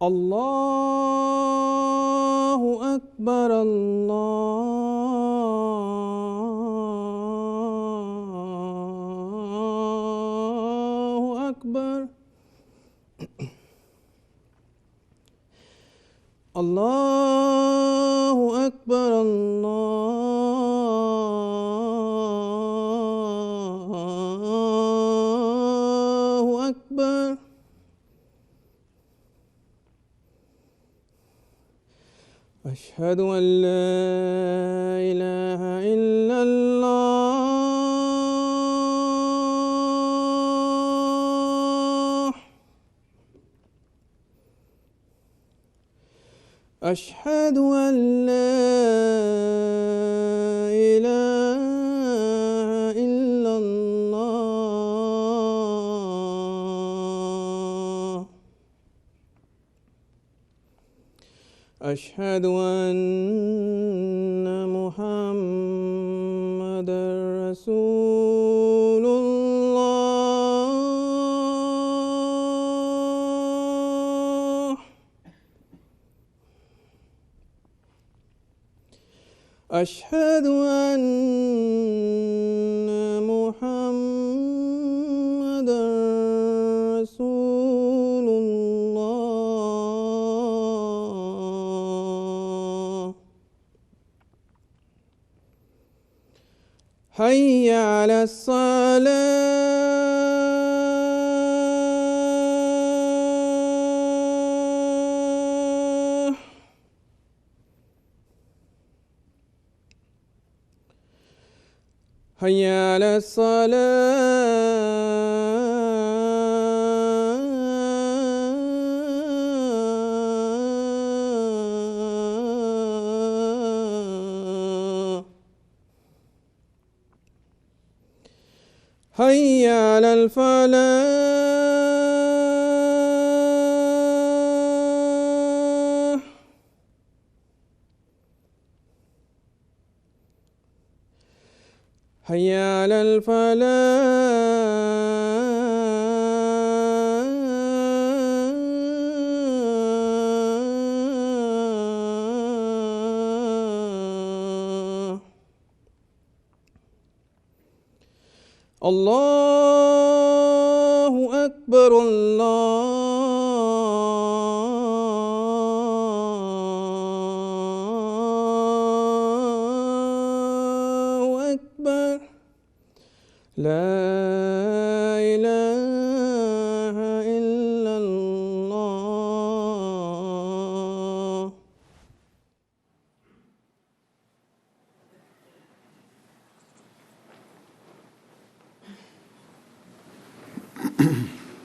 الله أكبر الله أكبر الله أكبر الله أكبر أشهد أن لا إله إلا الله أشهد أن لا إله إلا الله أشهد أن محمدًا رسول الله أشهد أن محمدًا رسول الله حي على الصلاة حي على الصلاة حي على الفلاح حي على الفلاح الله أكبر الله أكبر لا إله إلا الله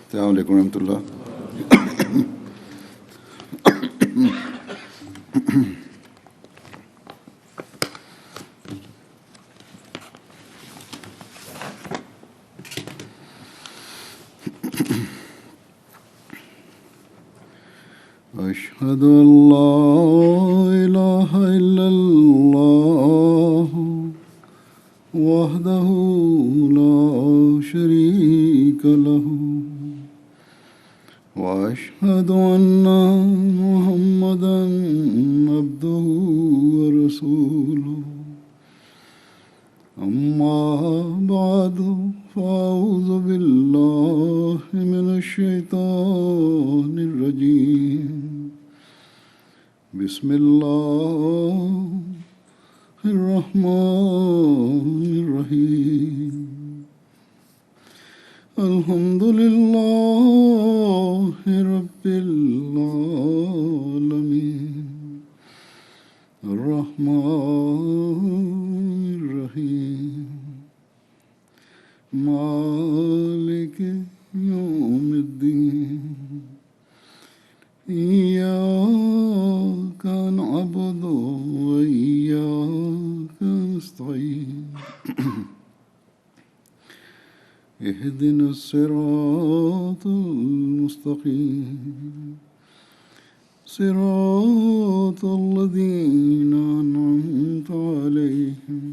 السلام علیکم ورحمۃ اللہ. أشهد أن لا إله إلا الله وحده لا شريك له وأشهد أن محمدًا عبده ورسوله. أما بعد فأعوذ بالله من الشيطان الرجيم. بسم الله الرحمن الرحيم. الحمد لله رب العالمين الرحمن الرحيم مالك يوم الدين. إياك نعبد وإياك نستعين. اهدنا الصراط المستقيم صراط الذين أنعمت عليهم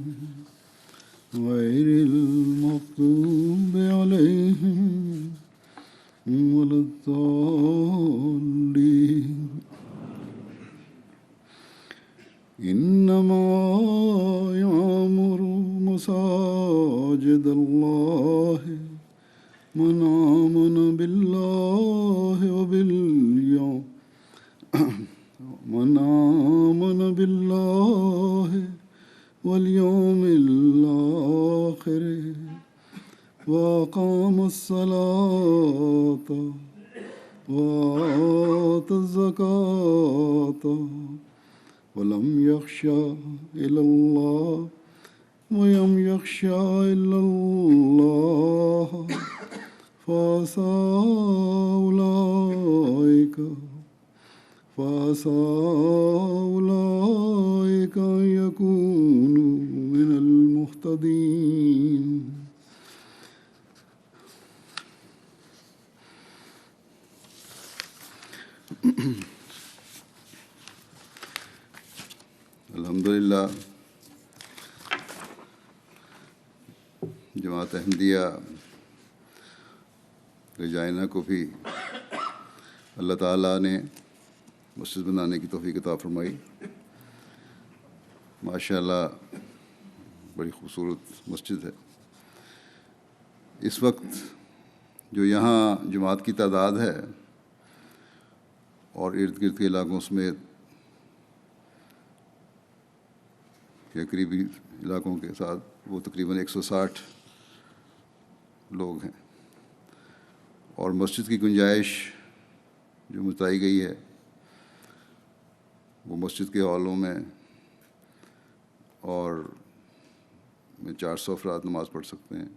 غير المغضوب عليهم ولا الضالين. إنما يعمر مساجد الله من آمن بالله واليوم الآخر وأقام الصلاة وآتى الزكاة ولم يخشى إلا الله فعسى أولئك أن يكونوا من المهتدين. الحمدللہ جماعت احمدیہ رجائنا کو بھی اللہ تعالیٰ نے مسجد بنانے کی توفیق عطا فرمائی. ماشاء اللہ بڑی خوبصورت مسجد ہے. اس وقت جو یہاں جماعت کی تعداد ہے اور ارد گرد کے علاقوں سمیت یا قریبی علاقوں کے ساتھ وہ تقریباً 160 لوگ ہیں، اور مسجد کی گنجائش جو بتائی گئی ہے وہ مسجد کے ہالوں میں اور 400 افراد نماز پڑھ سکتے ہیں،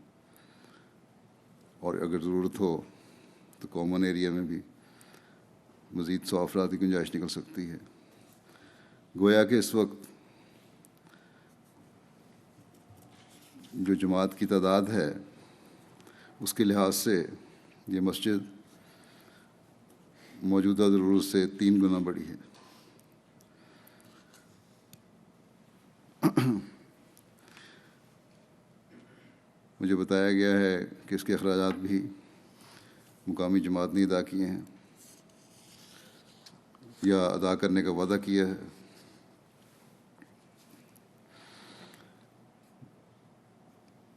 اور اگر ضرورت ہو تو کامن ایریا میں بھی مزید 100 افراد کی گنجائش نکل سکتی ہے. گویا کہ اس وقت جو جماعت کی تعداد ہے اس کے لحاظ سے یہ مسجد موجودہ ضرورت سے 3 گنا بڑی ہے. مجھے بتایا گیا ہے کہ اس کے اخراجات بھی مقامی جماعت نے ادا کیے ہیں یا ادا کرنے کا وعدہ کیا ہے.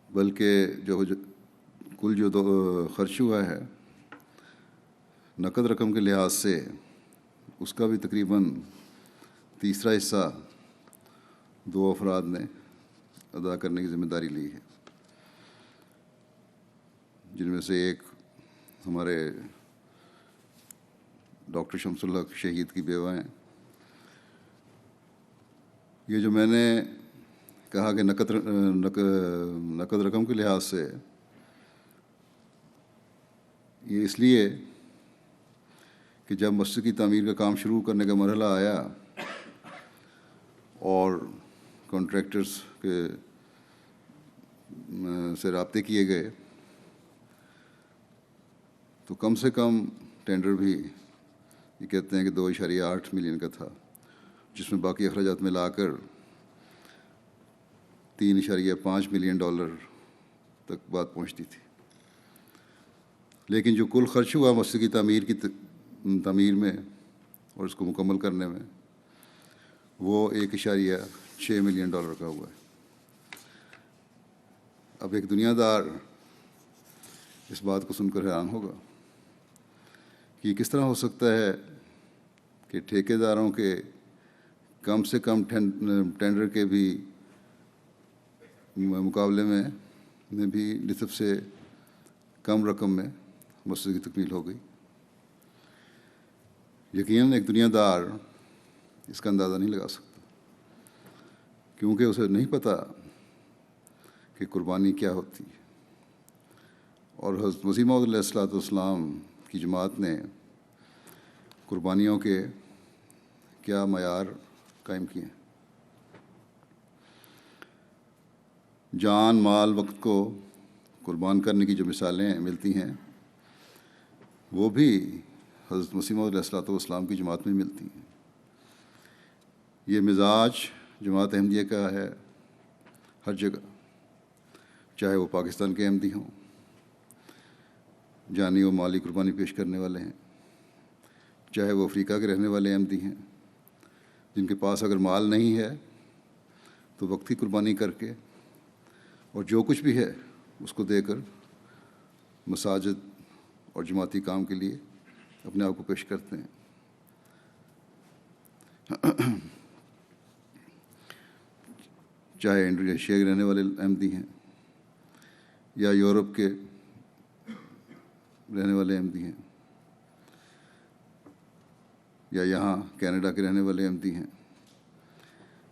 بلکہ کل جو خرچ ہوا ہے نقد رقم کے لحاظ سے اس کا بھی تقریباً تیسرا حصہ 2 افراد نے ادا کرنے کی ذمہ داری لی ہے، جن میں سے ایک ہمارے ڈاکٹر شمس الحق شہید کی بیوہ ہیں. یہ جو میں نے کہا کہ نقد رقم کے لحاظ سے یہ اس لیے کہ جب مسجد کی تعمیر کا کام شروع کرنے کا مرحلہ آیا اور کانٹریکٹرز کے سے رابطے کیے گئے تو کم سے کم ٹینڈر بھی یہ کہتے ہیں کہ 2.8 ملین کا تھا، جس میں باقی اخراجات ملا کر $3.5 ملین تک بات پہنچتی تھی. لیکن جو کل خرچ ہوا مسجد کی تعمیر میں اور اس کو مکمل کرنے میں وہ $1.6 ملین کا ہوا ہے. اب ایک دنیا دار اس بات کو سن کر حیران ہوگا کہ یہ کس طرح ہو سکتا ہے کہ ٹھیکے داروں کے کم سے کم ٹینڈر کے بھی مقابلے میں بھی نصف سے کم رقم میں مسجد کی تکمیل ہو گئی. یقیناً ایک دنیا دار اس کا اندازہ نہیں لگا سکتا، کیونکہ اسے نہیں پتہ کہ قربانی کیا ہوتی ہے. اور حضرت مسیح موعود علیہ السلام کی جماعت نے قربانیوں کے کیا معیار قائم کیے ہیں. جان، مال، وقت کو قربان کرنے کی جو مثالیں ملتی ہیں وہ بھی حضرت مسیح موعود علیہ السلام کی جماعت میں ملتی ہیں. یہ مزاج جماعت احمدیہ کا ہے ہر جگہ، چاہے وہ پاکستان کے احمدی ہوں، جانی و مالی قربانی پیش کرنے والے ہیں، چاہے وہ افریقہ کے رہنے والے احمدی ہیں، جن کے پاس اگر مال نہیں ہے تو وقت کی قربانی کر کے اور جو کچھ بھی ہے اس کو دے کر مساجد اور جماعتی کام کے لیے اپنے آپ کو پیش کرتے ہیں۔ چاہے انڈونیشیا کے رہنے والے احمدی ہیں یا یورپ کے رہنے والے احمدی ہیں یا یہاں کینیڈا کے رہنے والے احمدی ہیں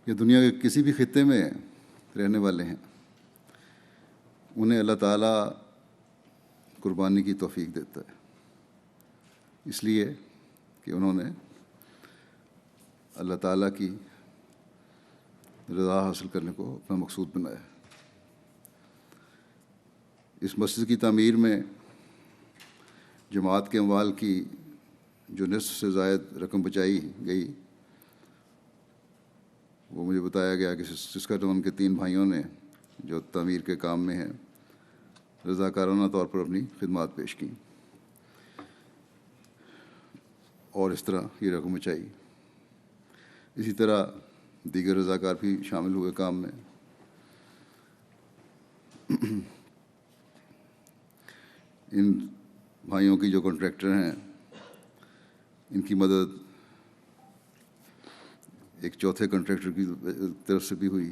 یا دنیا کے کسی بھی خطے میں رہنے والے ہیں، انہیں اللہ تعالیٰ قربانی کی توفیق دیتا ہے، اس لیے کہ انہوں نے اللہ تعالیٰ کی رضا حاصل کرنے کو اپنا مقصود بنایا۔ اس مسجد کی تعمیر میں جماعت کے اموال کی جو نصف سے زائد رقم بچائی گئی، وہ مجھے بتایا گیا کہ سسکاٹون کے 3 بھائیوں نے جو تعمیر کے کام میں ہیں رضاکارانہ طور پر اپنی خدمات پیش کیں اور اس طرح یہ رقم بچائی۔ اسی طرح دیگر رضاکار بھی شامل ہوئے کام میں۔ ان بھائیوں کی جو کنٹریکٹر ہیں ان کی مدد ایک چوتھے کنٹریکٹر کی طرف سے بھی ہوئی،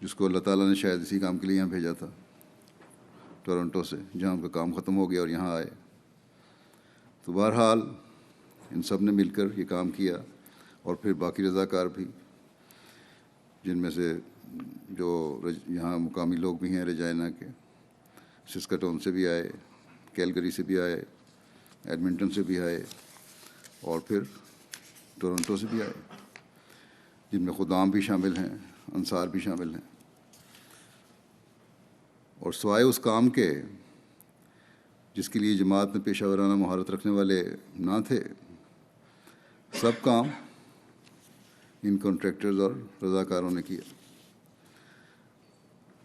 جس کو اللہ تعالیٰ نے شاید اسی کام کے لیے یہاں بھیجا تھا، ٹورنٹو سے، جہاں ان کا کام ختم ہو گیا اور یہاں آئے۔ تو بہرحال ان سب نے مل کر یہ کام کیا، اور پھر باقی رضاکار بھی، جن میں سے جو یہاں مقامی لوگ بھی ہیں رجائنا کے، سسکاٹون سے بھی آئے، کیلگری سے بھی آئے، ایڈمنٹن سے بھی آئے، اور پھر ٹورنٹو سے بھی آئے، جن میں خدام بھی شامل ہیں، انصار بھی شامل ہیں۔ اور سوائے اس کام کے جس کے لیے جماعت میں پیشہ ورانہ مہارت رکھنے والے نہ تھے، سب کام ان کنٹریکٹرز اور رضاکاروں نے کیا۔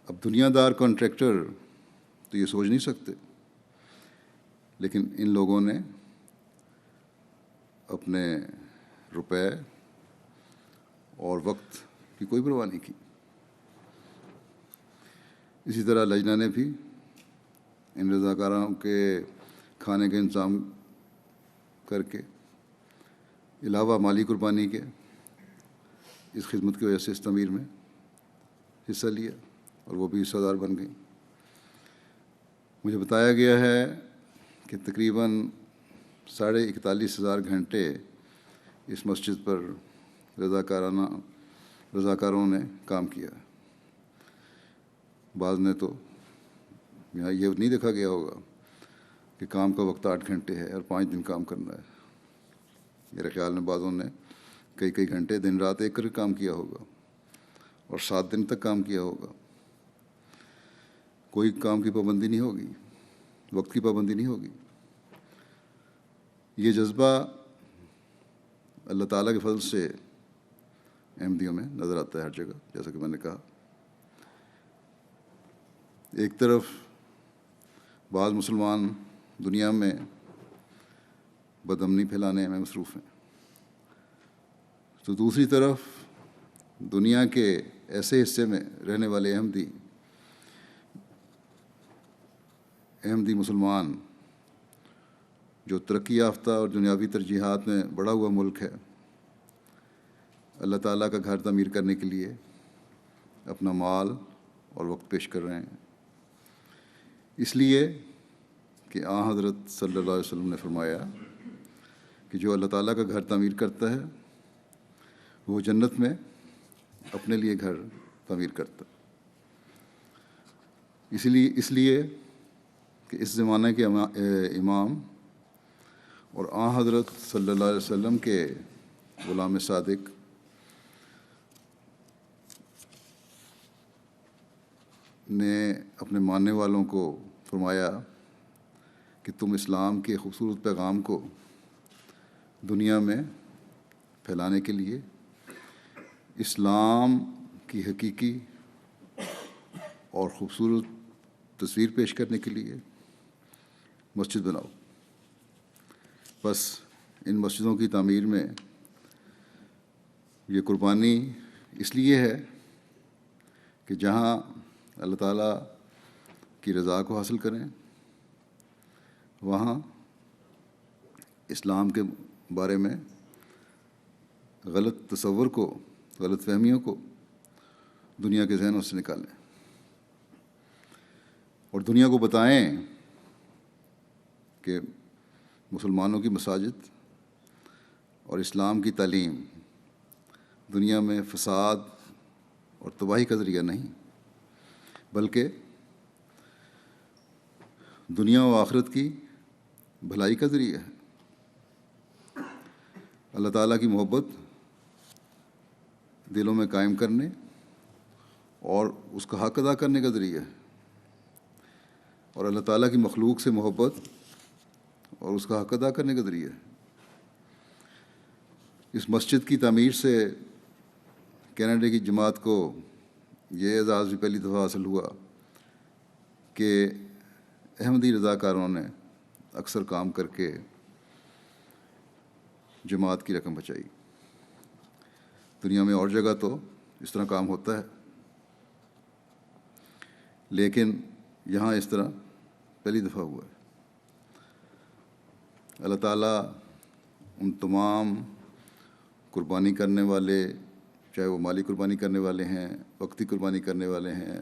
اب دنیا دار کنٹریکٹر تو یہ سوچ نہیں سکتے، لیکن ان لوگوں نے اپنے روپے اور وقت کی کوئی پرواہ نہیں کی۔ اسی طرح لجنہ نے بھی ان رضاکاروں کے کھانے کا انتظام کر کے علاوہ مالی قربانی کے اس خدمت کی وجہ سے اس تعمیر میں حصہ لیا، اور وہ بھی حصہ دار بن گئیں۔ مجھے بتایا گیا ہے کہ تقریباً 41,500 گھنٹے اس مسجد پر رضاکاروں نے کام کیا۔ بعض نے تو یہاں یہ نہیں دیکھا گیا ہوگا کہ کام کا وقت 8 گھنٹے ہے اور 5 دن کام کرنا ہے۔ میرے خیال میں بعضوں نے کئی گھنٹے دن رات ایک کر کے کام کیا ہوگا اور 7 دن تک کام کیا ہوگا۔ کوئی کام کی پابندی نہیں ہوگی، وقت کی پابندی نہیں ہوگی۔ یہ جذبہ اللہ تعالیٰ کے فضل سے احمدیوں میں نظر آتا ہے ہر جگہ، جیسا کہ میں نے کہا۔ ایک طرف بعض مسلمان دنیا میں بدامنی پھیلانے میں مصروف ہیں، تو دوسری طرف دنیا کے ایسے حصے میں رہنے والے احمدی مسلمان جو ترقی یافتہ اور دنیاوی ترجیحات میں بڑھا ہوا ملک ہے، اللہ تعالیٰ کا گھر تعمیر کرنے کے لیے اپنا مال اور وقت پیش کر رہے ہیں، اس لیے کہ حضرت صلی اللہ علیہ وسلم نے فرمایا کہ جو اللہ تعالیٰ کا گھر تعمیر کرتا ہے وہ جنت میں اپنے لیے گھر تعمیر کرتا ہے۔ اس لیے کہ اس زمانے کے امام اور حضرت صلی اللہ علیہ وسلم کے غلام صادق نے اپنے ماننے والوں کو فرمایا کہ تم اسلام کے خوبصورت پیغام کو دنیا میں پھیلانے کے لیے، اسلام کی حقیقی اور خوبصورت تصویر پیش کرنے کے لیے مسجد بناؤ۔ بس ان مسجدوں کی تعمیر میں یہ قربانی اس لیے ہے کہ جہاں اللہ تعالیٰ کی رضا کو حاصل کریں، وہاں اسلام کے بارے میں غلط تصور کو، غلط فہمیوں کو دنیا کے ذہنوں سے نکالیں اور دنیا کو بتائیں کہ مسلمانوں کی مساجد اور اسلام کی تعلیم دنیا میں فساد اور تباہی کا ذریعہ نہیں، بلکہ دنیا و آخرت کی بھلائی کا ذریعہ ہے، اللہ تعالیٰ کی محبت دلوں میں قائم کرنے اور اس کا حق ادا کرنے کا ذریعہ ہے، اور اللہ تعالیٰ کی مخلوق سے محبت اور اس کا حق ادا کرنے کا ذریعہ ہے۔ اس مسجد کی تعمیر سے کینیڈا کی جماعت کو یہ اعزاز بھی پہلی دفعہ حاصل ہوا کہ احمدی رضاکاروں نے اکثر کام کر کے جماعت کی رقم بچائی۔ دنیا میں اور جگہ تو اس طرح کام ہوتا ہے، لیکن یہاں اس طرح پہلی دفعہ ہوا ہے۔ اللہ تعالیٰ ان تمام قربانی کرنے والے، چاہے وہ مالی قربانی کرنے والے ہیں، وقتی قربانی کرنے والے ہیں،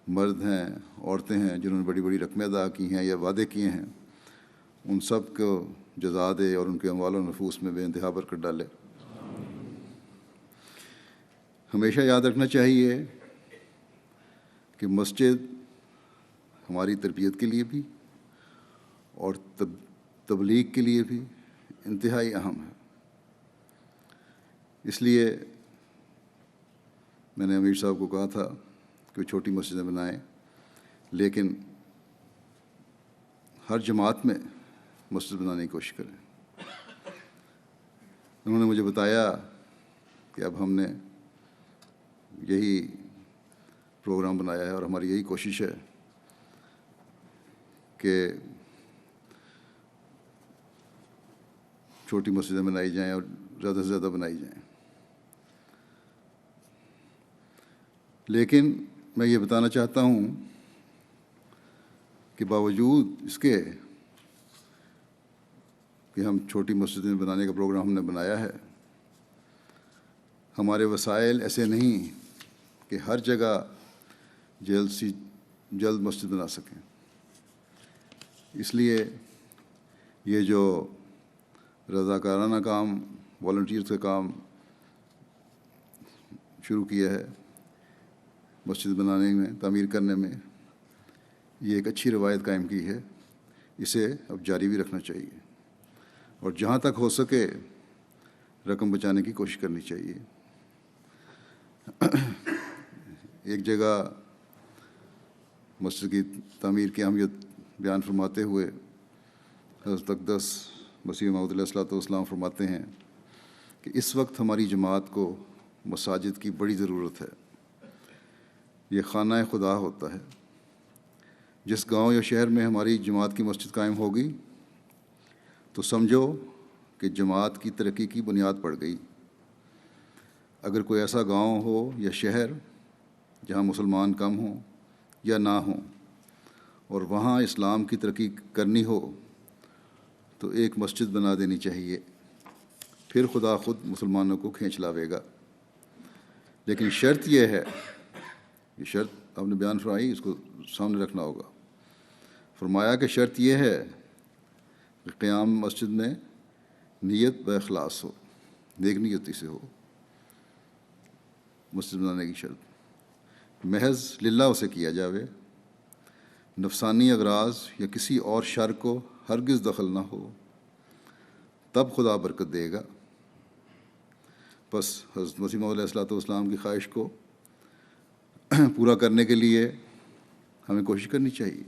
مرد ہیں، عورتیں ہیں جنہوں نے بڑی بڑی رقمیں ادا کی ہیں یا وعدے کیے ہیں، ان سب کو جزا دے اور ان کے اموال و نفوس میں بے انتہا برکت ڈالے۔ ہمیشہ یاد رکھنا چاہیے کہ مسجد ہماری تربیت کے لیے بھی اور تبلیغ کے لیے بھی انتہائی اہم ہے۔ اس لیے میں نے امیر صاحب کو کہا تھا کہ وہ چھوٹی مسجدیں بنائیں، لیکن ہر جماعت میں مسجد بنانے کی کوشش کریں۔ انہوں نے مجھے بتایا کہ اب ہم نے یہی پروگرام بنایا ہے اور ہماری یہی کوشش ہے کہ چھوٹی مسجدیں بنائی جائیں اور زیادہ سے زیادہ بنائی جائیں۔ لیکن میں یہ بتانا چاہتا ہوں کہ باوجود اس کے کہ ہم چھوٹی مسجدیں بنانے کا پروگرام ہم نے بنایا ہے، ہمارے وسائل ایسے نہیں کہ ہر جگہ جلد سے جلد مسجد بنا سکیں۔ اس لیے یہ جو رضاکارانہ کام، والنٹیئرز کا کام شروع کیا ہے مسجد بنانے میں، تعمیر کرنے میں، یہ ایک اچھی روایت قائم کی ہے، اسے اب جاری بھی رکھنا چاہیے اور جہاں تک ہو سکے رقم بچانے کی کوشش کرنی چاہیے۔ ایک جگہ مسجد کی تعمیر کی اہمیت بیان فرماتے ہوئے حضرت اقدس مسیح موعود علیہ الصلوۃ والسلام فرماتے ہیں کہ اس وقت ہماری جماعت کو مساجد کی بڑی ضرورت ہے۔ یہ خانہ خدا ہوتا ہے۔ جس گاؤں یا شہر میں ہماری جماعت کی مسجد قائم ہوگی تو سمجھو کہ جماعت کی ترقی کی بنیاد پڑ گئی۔ اگر کوئی ایسا گاؤں ہو یا شہر جہاں مسلمان کم ہوں یا نہ ہوں اور وہاں اسلام کی ترقی کرنی ہو تو ایک مسجد بنا دینی چاہیے، پھر خدا خود مسلمانوں کو کھینچ لاوے گا۔ لیکن شرط یہ ہے، یہ شرط آپ نے بیان فرمائی، اس کو سامنے رکھنا ہوگا۔ فرمایا کہ شرط یہ ہے کہ قیام مسجد میں نیت و اخلاص ہو، نیک نیتی سے ہو۔ مسجد بنانے کی شرط محض للہ اسے کیا جاوے، نفسانی اغراض یا کسی اور شر کو ہرگز دخل نہ ہو، تب خدا برکت دے گا۔ بس حضرت مسیح موعود علیہ الصلوۃ والسلام کی خواہش کو پورا کرنے کے لیے ہمیں کوشش کرنی چاہیے،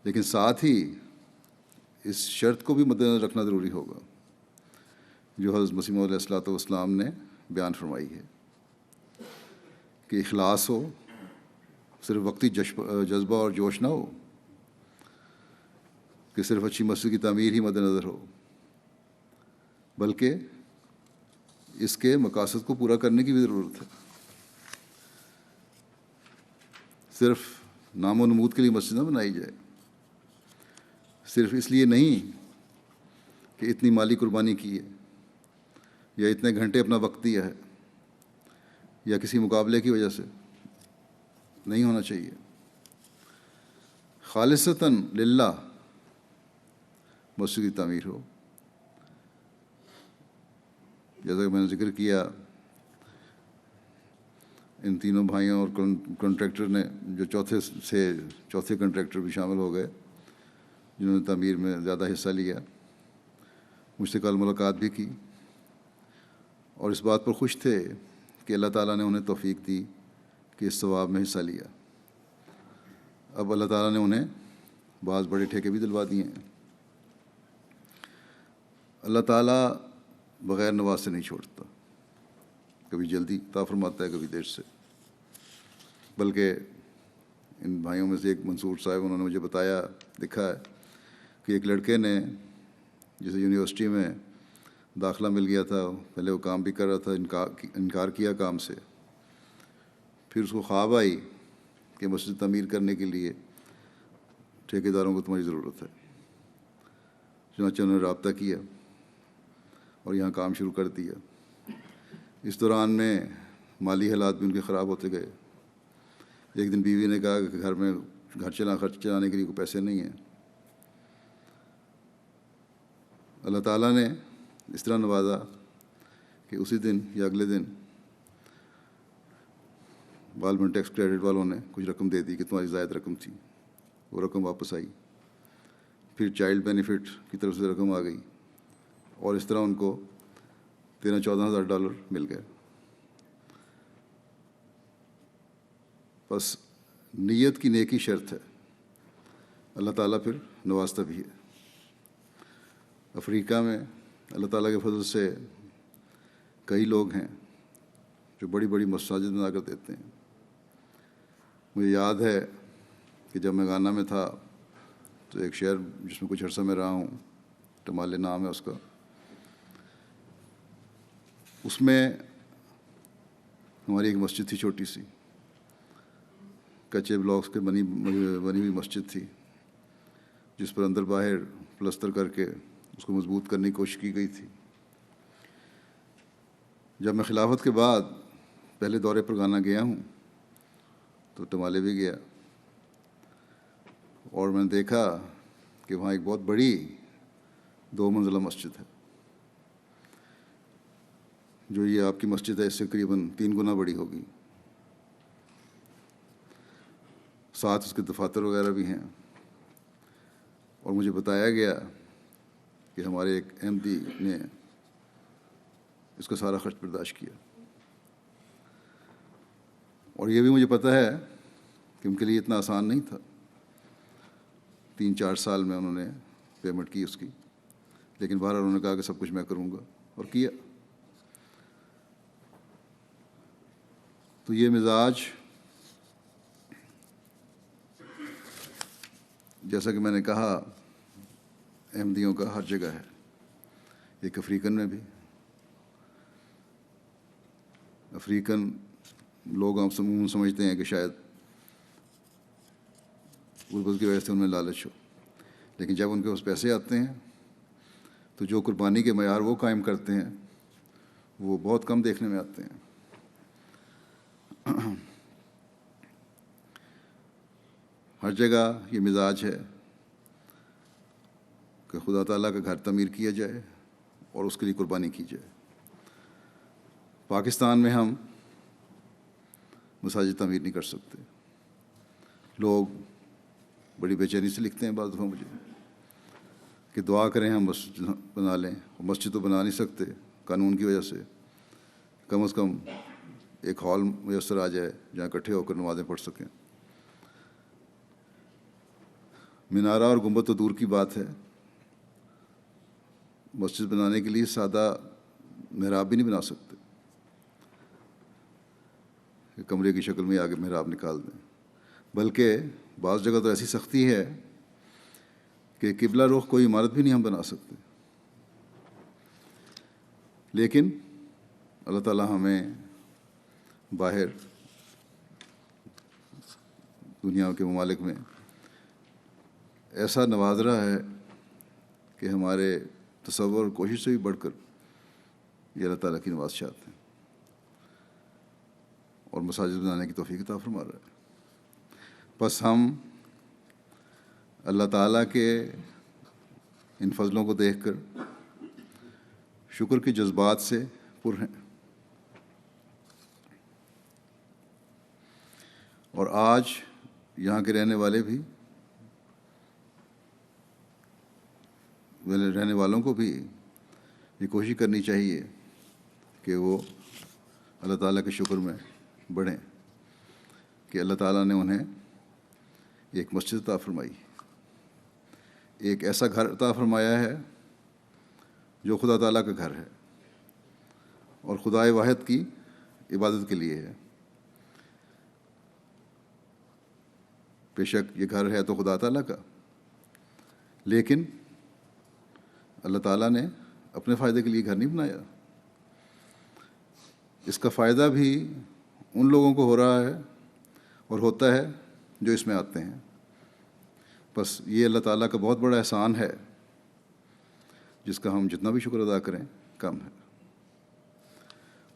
لیکن ساتھ ہی اس شرط کو بھی مد نظر رکھنا ضروری ہوگا جو حضرت مسیح موعود علیہ الصلوۃ والسلام نے بیان فرمائی ہے کہ اخلاص ہو، صرف وقتی جذبہ اور جوش نہ ہو کہ صرف اچھی مسجد کی تعمیر ہی مد نظر ہو، بلکہ اس کے مقاصد کو پورا کرنے کی بھی ضرورت ہے. صرف نام و نمود کے لیے مسجد نہ بنائی جائے، صرف اس لیے نہیں کہ اتنی مالی قربانی کی ہے یا اتنے گھنٹے اپنا وقت دیا ہے یا کسی مقابلے کی وجہ سے. نہیں ہونا چاہیے. خالصتاً للہ مسجد کی تعمیر ہو. جیسا کہ میں نے ذکر کیا، ان تینوں بھائیوں اور کنٹریکٹر نے جو چوتھے کنٹریکٹر بھی شامل ہو گئے جنہوں نے تعمیر میں زیادہ حصہ لیا، مجھ سے کل ملاقات بھی کی اور اس بات پر خوش تھے کہ اللہ تعالیٰ نے انہیں توفیق دی کہ اس ثواب میں حصہ لیا. اب اللہ تعالیٰ نے انہیں بعض بڑے ٹھیکے بھی دلوا دیے ہیں. اللہ تعالیٰ بغیر نواز سے نہیں چھوڑتا، کبھی جلدی عطا فرماتا ہے، کبھی دیر سے. بلکہ ان بھائیوں میں سے ایک منصور صاحب، انہوں نے مجھے بتایا، لکھا ہے کہ ایک لڑکے نے جسے یونیورسٹی میں داخلہ مل گیا تھا، پہلے وہ کام بھی کر رہا تھا، انکار کیا کام سے. پھر اس کو خواب آئی کہ مسجد تعمیر کرنے کے لیے ٹھیکیداروں کو تمہاری ضرورت ہے. چنانچہ انہوں نے رابطہ کیا اور یہاں کام شروع کر دیا. اس دوران میں مالی حالات بھی ان کے خراب ہوتے گئے. ایک دن بیوی نے کہا کہ گھر چلانے کے لیے کوئی پیسے نہیں ہیں. اللہ تعالیٰ نے اس طرح نوازا کہ اسی دن یا اگلے دن والمنٹ ٹیکس کریڈٹ والوں نے کچھ رقم دے دی کہ تمہاری زائد رقم تھی، وہ رقم واپس آئی. پھر چائلڈ بینیفٹ کی طرف سے رقم آ گئی اور اس طرح ان کو $13,000-14,000 مل گئے. بس نیت کی نیکی شرط ہے، اللہ تعالیٰ پھر نوازتا بھی ہے. افریقہ میں اللہ تعالیٰ کے فضل سے کئی لوگ ہیں جو بڑی بڑی مساجد بنا کر دیتے ہیں. مجھے یاد ہے کہ جب میں گانا میں تھا تو ایک شہر جس میں کچھ عرصہ میں رہا ہوں، ٹمالے نام ہے اس کا، اس میں ہماری ایک مسجد تھی، چھوٹی سی کچے بلاکس کے بنی ہوئی مسجد تھی، جس پر اندر باہر پلستر کر کے اس کو مضبوط کرنے کی کوشش کی گئی تھی. جب میں خلافت کے بعد پہلے دورے پر گانا گیا ہوں تو ٹمالے بھی گیا اور میں نے دیکھا کہ وہاں ایک بہت بڑی 2 منزلہ مسجد ہے، جو یہ آپ کی مسجد ہے اس سے قریباً 3 گنا بڑی ہوگی. ساتھ اس کے دفاتر وغیرہ بھی ہیں. اور مجھے بتایا گیا کہ ہمارے ایک احمدی نے اس کا سارا خرچ برداشت کیا. اور یہ بھی مجھے پتہ ہے کہ ان کے لیے اتنا آسان نہیں تھا. 3-4 سال میں انہوں نے پیمنٹ کی اس کی، لیکن بہرحال انہوں نے کہا کہ سب کچھ میں کروں گا، اور کیا. تو یہ مزاج، جیسا کہ میں نے کہا، احمدیوں کا ہر جگہ ہے، ایک افریقن میں بھی. افریقن لوگ عام سمجھتے ہیں کہ شاید غربت کی وجہ سے ان میں لالچ ہو، لیکن جب ان کے پاس پیسے آتے ہیں تو جو قربانی کے معیار وہ قائم کرتے ہیں وہ بہت کم دیکھنے میں آتے ہیں. ہر جگہ یہ مزاج ہے کہ خدا تعالیٰ کا گھر تعمیر کیا جائے اور اس کے لیے قربانی کی جائے. پاکستان میں ہم مساجد تعمیر نہیں کر سکتے. لوگ بڑی بے چینی سے لکھتے ہیں بعض دفعہ مجھے کہ دعا کریں ہم مسجد بنا لیں. مسجد تو بنا نہیں سکتے قانون کی وجہ سے، کم از کم ایک ہال میسر آ جائے جہاں اکٹھے ہو کر نمازیں پڑھ سکیں. مینارہ اور گنبد تو دور کی بات ہے، مسجد بنانے کے لیے سادہ محراب بھی نہیں بنا سکتے کہ کمرے کی شکل میں آگے محراب نکال دیں. بلکہ بعض جگہ تو ایسی سختی ہے کہ قبلہ رخ کوئی عمارت بھی نہیں ہم بنا سکتے. لیکن اللہ تعالیٰ ہمیں باہر دنیا کے ممالک میں ایسا نواز رہا ہے کہ ہمارے تصور اور کوشش سے بھی بڑھ کر یہ اللہ تعالیٰ کی نوازشات ہیں، اور مساجد بنانے کی توفیق عطا فرما رہا ہے۔ بس ہم اللہ تعالیٰ کے ان فضلوں کو دیکھ کر شکر کے جذبات سے پر ہیں، اور آج یہاں کے رہنے والوں کو بھی یہ کوشش کرنی چاہیے کہ وہ اللہ تعالیٰ کے شکر میں بڑھیں کہ اللہ تعالیٰ نے انہیں ایک مسجد عطا فرمائی، ایک ایسا گھر عطا فرمایا ہے جو خدا تعالیٰ کا گھر ہے اور خدائے واحد کی عبادت کے لیے ہے۔ بے شک یہ گھر ہے تو خدا تعالیٰ کا، لیکن اللہ تعالیٰ نے اپنے فائدے کے لیے گھر نہیں بنایا، اس کا فائدہ بھی ان لوگوں کو ہو رہا ہے اور ہوتا ہے جو اس میں آتے ہیں۔ بس یہ اللہ تعالیٰ کا بہت بڑا احسان ہے جس کا ہم جتنا بھی شکر ادا کریں کم ہے،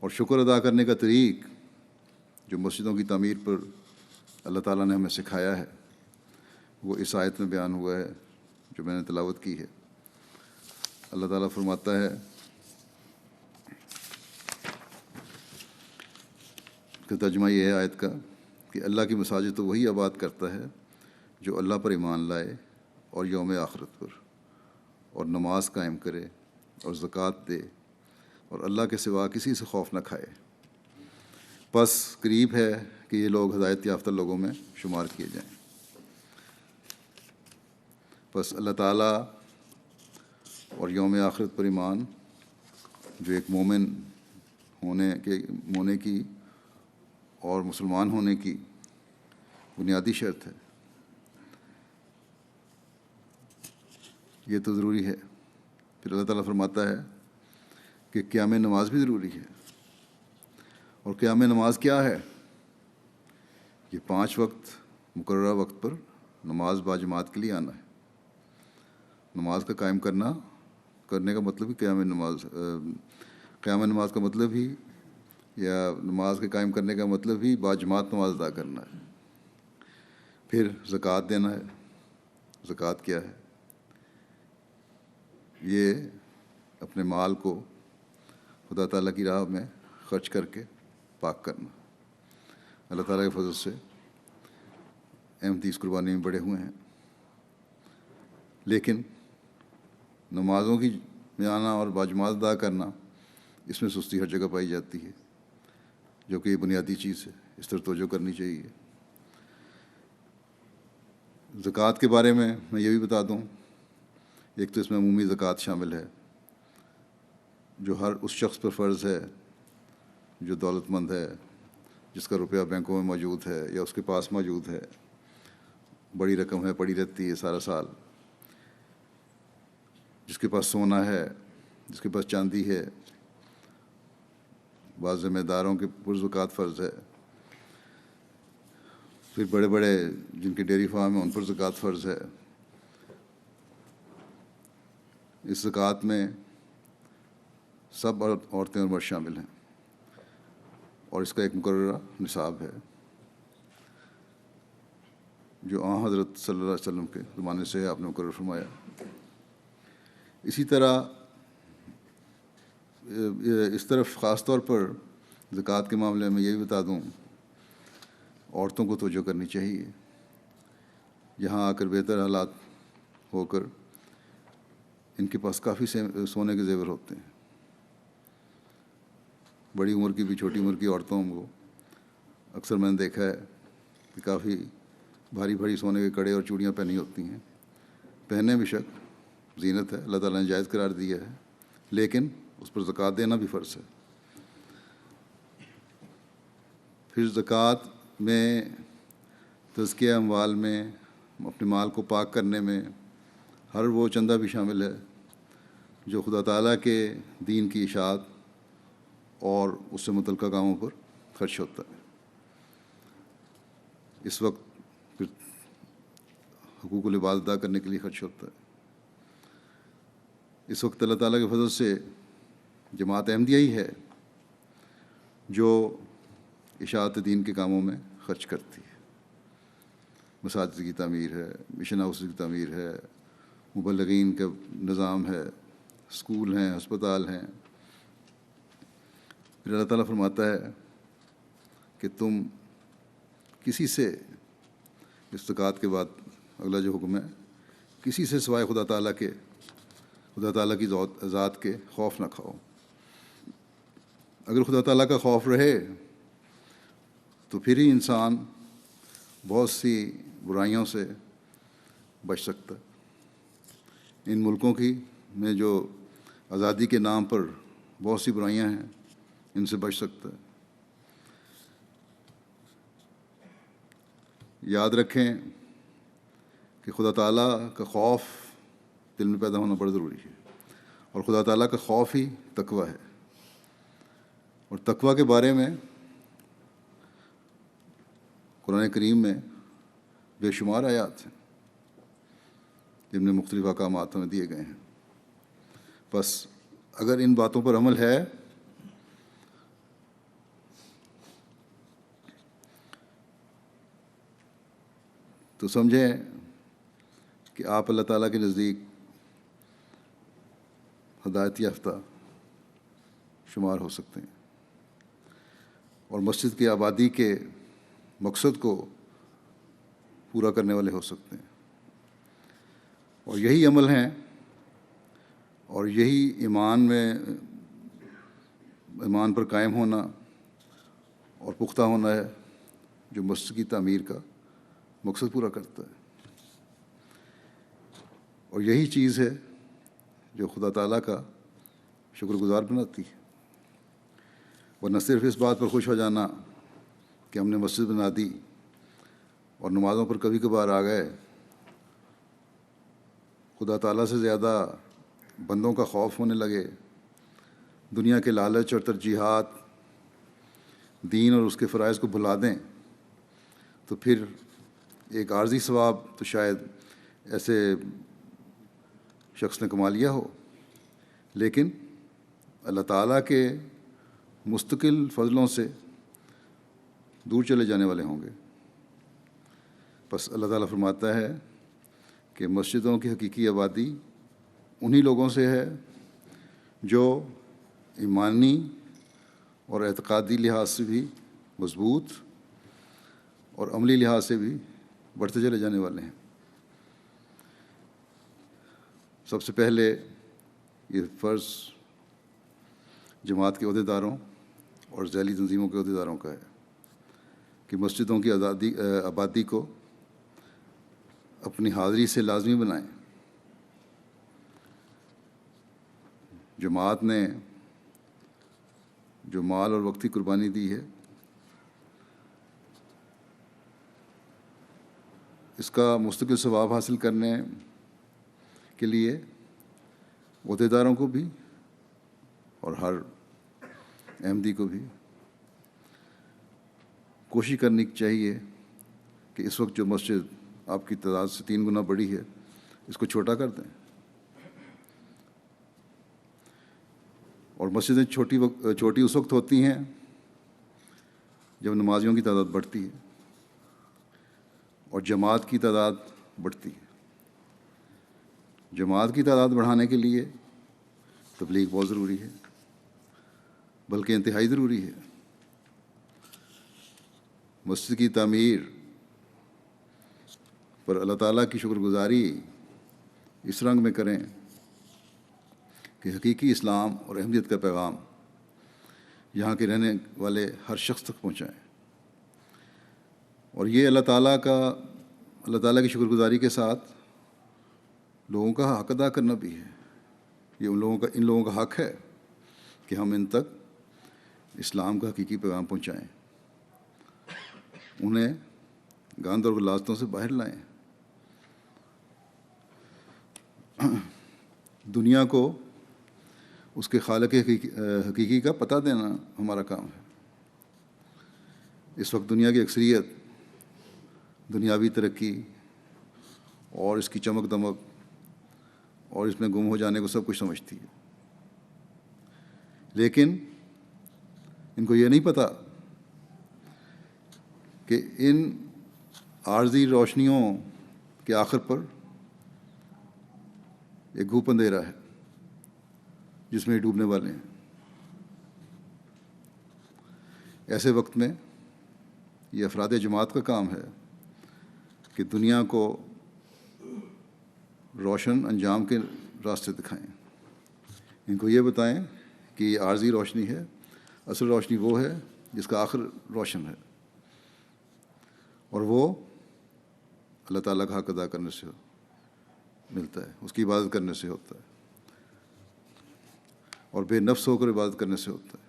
اور شکر ادا کرنے کا طریق جو مسجدوں کی تعمیر پر اللہ تعالیٰ نے ہمیں سکھایا ہے وہ اس آیت میں بیان ہوا ہے جو میں نے تلاوت کی ہے۔ اللہ تعالیٰ فرماتا ہے کہ ترجمہ یہ ہے آیت کا کہ اللہ کی مساجد تو وہی آباد کرتا ہے جو اللہ پر ایمان لائے اور یوم آخرت پر، اور نماز قائم کرے اور زکوٰۃ دے اور اللہ کے سوا کسی سے خوف نہ کھائے۔ بس قریب ہے کہ یہ لوگ ہدایت یافتہ لوگوں میں شمار کیے جائیں۔ بس اللہ تعالیٰ اور یوم آخرت پر ایمان جو ایک مومن ہونے کی اور مسلمان ہونے کی بنیادی شرط ہے، یہ تو ضروری ہے۔ پھر اللہ تعالیٰ فرماتا ہے کہ قیام نماز بھی ضروری ہے، اور قیام نماز کیا ہے؟ یہ 5 وقت مقررہ وقت پر نماز باجماعت کے لیے آنا ہے۔ نماز کا قائم کرنے کا مطلب ہی قیام نماز کا مطلب ہی، یا نماز کے قائم کرنے کا مطلب ہی باجماعت نماز ادا کرنا ہے۔ پھر زکوٰۃ دینا ہے۔ زکوٰۃ کیا ہے؟ یہ اپنے مال کو خدا تعالیٰ کی راہ میں خرچ کر کے پاک کرنا۔ اللہ تعالیٰ کے فضل سے احمدی اس قربانی میں بڑے ہوئے ہیں، لیکن نمازوں کی میں آنا اور باجماعت ادا کرنا، اس میں سستی ہر جگہ پائی جاتی ہے، جو کہ یہ بنیادی چیز ہے، اس طرح توجہ کرنی چاہیے۔ زکوٰۃ کے بارے میں یہ بھی بتا دوں، ایک تو اس میں عمومی زکوٰۃ شامل ہے جو ہر اس شخص پر فرض ہے جو دولت مند ہے، جس کا روپیہ بینکوں میں موجود ہے یا اس کے پاس موجود ہے، بڑی رقم ہے، پڑی رہتی ہے سارا سال، جس کے پاس سونا ہے، جس کے پاس چاندی ہے، بعض ذمہ داروں کے پر زکوٰۃ فرض ہے، پھر بڑے بڑے جن کے ڈیری فارم ہیں ان پر زکوٰۃ فرض ہے۔ اس زکوٰۃ میں سب عورتیں اور مرد شامل ہیں، اور اس کا ایک مقررہ نصاب ہے جو حضرت صلی اللہ علیہ وسلم کے زمانے سے آپ نے مقرر فرمایا۔ اسی طرح اس طرف خاص طور پر زکوٰۃ کے معاملے میں یہ بھی بتا دوں، عورتوں کو توجہ کرنی چاہیے۔ یہاں آ کر بہتر حالات ہو کر ان کے پاس کافی سونے کے زیور ہوتے ہیں، بڑی عمر کی بھی چھوٹی عمر کی عورتوں کو اکثر میں نے دیکھا ہے کہ کافی بھاری بھاری سونے کے کڑے اور چوڑیاں پہنی ہوتی ہیں۔ پہنے بے شک زینت ہے، اللہ تعالیٰ نے جائز قرار دیا ہے، لیکن اس پر زکوٰۃ دینا بھی فرض ہے۔ پھر زکوٰۃ میں تزکیہ اموال میں، اپنے مال کو پاک کرنے میں ہر وہ چندہ بھی شامل ہے جو خدا تعالیٰ کے دین کی اشاعت اور اس سے متعلقہ کاموں پر خرچ ہوتا ہے۔ اس وقت پھر حقوق العباد ادا کرنے کے لیے خرچ ہوتا ہے۔ اس وقت اللہ تعالیٰ کے فضل سے جماعت احمدیہ ہی ہے جو اشاعت دین کے کاموں میں خرچ کرتی ہے۔ مساجد کی تعمیر ہے، مشن ہاؤس کی تعمیر ہے، مبلغین کا نظام ہے، اسکول ہیں، ہسپتال ہیں۔ پھر اللہ تعالیٰ فرماتا ہے کہ تم کسی سے، استقاعت کے بعد اگلا جو حکم ہے، کسی سے سوائے خدا تعالیٰ کی ذات کے خوف نہ کھاؤ۔ اگر خدا تعالیٰ کا خوف رہے تو پھر ہی انسان بہت سی برائیوں سے بچ سکتا ہے۔ ان ملکوں میں جو آزادی کے نام پر بہت سی برائیاں ہیں، ان سے بچ سکتا ہے۔ یاد رکھیں کہ خدا تعالیٰ کا خوف دل میں پیدا ہونا بڑا ضروری ہے، اور خدا تعالیٰ کا خوف ہی تقویٰ ہے۔ اور تقویٰ کے بارے میں قرآن کریم میں بے شمار آیات ہیں جن میں مختلف احکامات ہمیں دیے گئے ہیں۔ بس اگر ان باتوں پر عمل ہے تو سمجھیں کہ آپ اللہ تعالیٰ کے نزدیک ہدایت یافتہ شمار ہو سکتے ہیں، اور مسجد کی آبادی کے مقصد کو پورا کرنے والے ہو سکتے ہیں۔ اور یہی عمل ہیں اور یہی ایمان پر قائم ہونا اور پختہ ہونا ہے جو مسجد کی تعمیر کا مقصد پورا کرتا ہے۔ اور یہی چیز ہے جو خدا تعالیٰ کا شکر گزار بناتی ہے۔ ورنہ صرف اس بات پر خوش ہو جانا کہ ہم نے مسجد بنا دی اور نمازوں پر کبھی کبھار آ گئے، خدا تعالیٰ سے زیادہ بندوں کا خوف ہونے لگے، دنیا کے لالچ اور ترجیحات، دین اور اس کے فرائض کو بھلا دیں، تو پھر ایک عارضی ثواب تو شاید ایسے شخص نے کما لیا ہو، لیکن اللہ تعالیٰ کے مستقل فضلوں سے دور چلے جانے والے ہوں گے۔ بس اللہ تعالیٰ فرماتا ہے کہ مسجدوں کی حقیقی آبادی انہی لوگوں سے ہے جو ایمانی اور اعتقادی لحاظ سے بھی مضبوط اور عملی لحاظ سے بھی بڑھتے چلے جانے والے ہیں۔ سب سے پہلے یہ فرض جماعت کے عہدیداروں اور ذیلی تنظیموں کے عہدیداروں کا ہے کہ مسجدوں کی آبادی کو اپنی حاضری سے لازمی بنائیں۔ جماعت نے جو مال اور وقتی قربانی دی ہے، اس کا مستقل ثواب حاصل کرنے کے لیے عہدیداروں کو بھی اور ہر احمدی کو بھی کوشش کرنی چاہیے کہ اس وقت جو مسجد آپ کی تعداد سے 3 گنا بڑی ہے، اس کو چھوٹا کر دیں۔ اور مسجدیں چھوٹی اس وقت ہوتی ہیں جب نمازیوں کی تعداد بڑھتی ہے اور جماعت کی تعداد بڑھتی ہے۔ جماعت کی تعداد بڑھانے کے لیے تبلیغ بہت ضروری ہے، بلکہ انتہائی ضروری ہے۔ مسجد کی تعمیر پر اللہ تعالیٰ کی شکر گزاری اس رنگ میں کریں کہ حقیقی اسلام اور احمدیت کا پیغام یہاں کے رہنے والے ہر شخص تک پہنچائیں۔ اور یہ اللہ تعالیٰ کی شکر گزاری کے ساتھ لوگوں کا حق ادا کرنا بھی ہے۔ یہ ان لوگوں کا حق ہے کہ ہم ان تک اسلام کا حقیقی پیغام پہنچائیں، انہیں گند اور غلاظتوں سے باہر لائیں، دنیا کو اس کے خالق حقیقی کا پتہ دینا ہمارا کام ہے۔ اس وقت دنیا کی اکثریت دنیاوی ترقی اور اس کی چمک دمک اور اس میں گم ہو جانے کو سب کچھ سمجھتی ہے، لیکن ان کو یہ نہیں پتہ کہ ان عارضی روشنیوں کے آخر پر ایک گھوپ اندھیرا ہے جس میں ڈوبنے والے ہیں۔ ایسے وقت میں یہ افراد جماعت کا کام ہے کہ دنیا کو روشن انجام کے راستے دکھائیں، ان کو یہ بتائیں کہ یہ عارضی روشنی ہے، اصل روشنی وہ ہے جس کا آخر روشن ہے، اور وہ اللہ تعالیٰ کا حق ادا کرنے سے ملتا ہے، اس کی عبادت کرنے سے ہوتا ہے، اور بے نفس ہو کر عبادت کرنے سے ہوتا ہے۔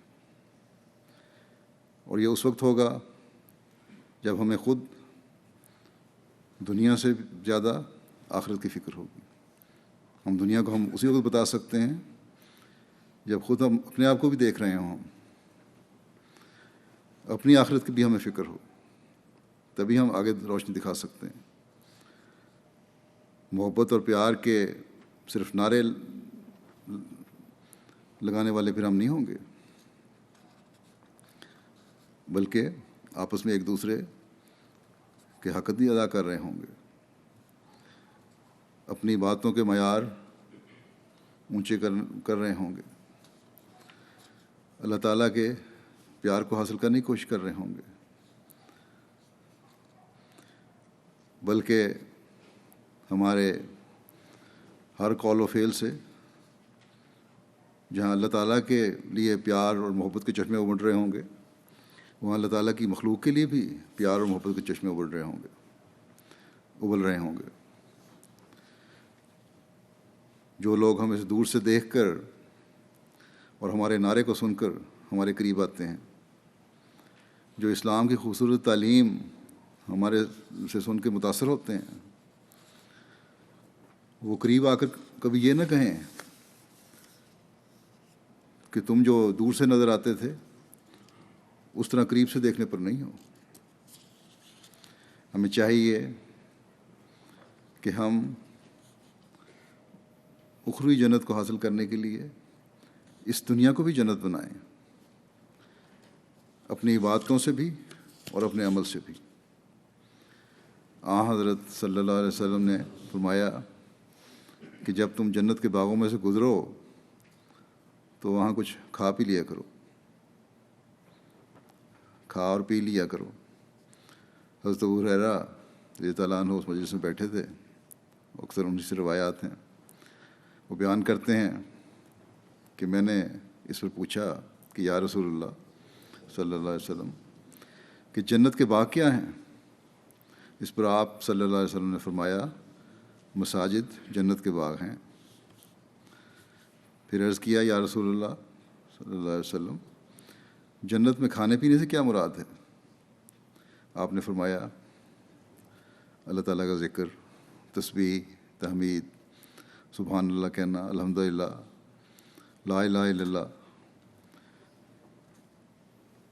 اور یہ اس وقت ہوگا جب ہمیں خود دنیا سے زیادہ آخرت کی فکر ہوگی۔ ہم دنیا کو ہم اسی وقت بتا سکتے ہیں جب خود ہم اپنے آپ کو بھی دیکھ رہے ہوں، اپنی آخرت کی بھی ہمیں فکر ہو، تبھی ہم آگے روشنی دکھا سکتے ہیں۔ محبت اور پیار کے صرف نعرے لگانے والے پھر ہم نہیں ہوں گے، بلکہ آپس میں ایک دوسرے کے حق ادا ادا کر رہے ہوں گے، اپنی باتوں کے معیار اونچے کر رہے ہوں گے، اللہ تعالیٰ کے پیار کو حاصل کرنے کی کوشش کر رہے ہوں گے، بلکہ ہمارے ہر قول و فعل سے جہاں اللہ تعالیٰ کے لیے پیار اور محبت کے چشمے ابل رہے ہوں گے، وہاں اللہ تعالیٰ کی مخلوق کے لیے بھی پیار اور محبت کے چشمے ابل رہے ہوں گے۔ جو لوگ ہمیں دور سے دیکھ کر اور ہمارے نعرے کو سن کر ہمارے قریب آتے ہیں، جو اسلام کی خوبصورت تعلیم ہمارے سے سن کے متاثر ہوتے ہیں، وہ قریب آ کر کبھی یہ نہ کہیں کہ تم جو دور سے نظر آتے تھے اس طرح قریب سے دیکھنے پر نہیں ہو۔ ہمیں چاہیے کہ ہم اخروی جنت کو حاصل کرنے کے لیے اس دنیا کو بھی جنت بنائیں، اپنی عبادتوں سے بھی اور اپنے عمل سے بھی۔ حضرت صلی اللہ علیہ وسلم نے فرمایا کہ جب تم جنت کے باغوں میں سے گزرو تو وہاں کچھ کھا پی لیا کرو، کھا اور پی لیا کرو۔ حضرت ابو ہریرہ رضی اللہ تعالیٰ عنہ اس مجلس میں بیٹھے تھے، اکثر ان سے روایات ہیں، وہ بیان کرتے ہیں کہ میں نے اس پر پوچھا کہ یا رسول اللہ صلی اللہ علیہ وسلم کہ جنت کے باغ کیا ہیں؟ اس پر آپ صلی اللہ علیہ وسلم نے فرمایا مساجد جنت کے باغ ہیں۔ پھر عرض کیا یا رسول اللہ صلی اللہ علیہ وسلم جنت میں کھانے پینے سے کیا مراد ہے؟ آپ نے فرمایا اللہ تعالیٰ کا ذکر، تسبیح، تحمید، سبحان اللہ کہنا، الحمدللہ، لا الہ الا اللہ،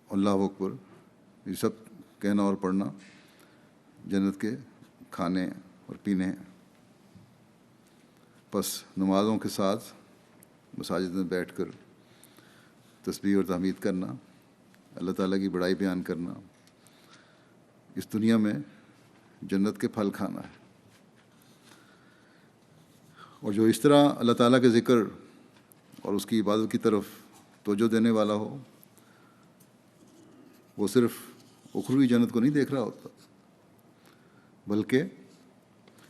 اللہ اکبر، یہ سب کہنا اور پڑھنا جنت کے کھانے اور پینے ہیں۔ بس نمازوں کے ساتھ مساجد میں بیٹھ کر تسبیح اور تحمید کرنا، اللہ تعالیٰ کی بڑائی بیان کرنا، اس دنیا میں جنت کے پھل کھانا ہے۔ اور جو اس طرح اللہ تعالیٰ کے ذکر اور اس کی عبادت کی طرف توجہ دینے والا ہو، وہ صرف اخروی جنت کو نہیں دیکھ رہا ہوتا، بلکہ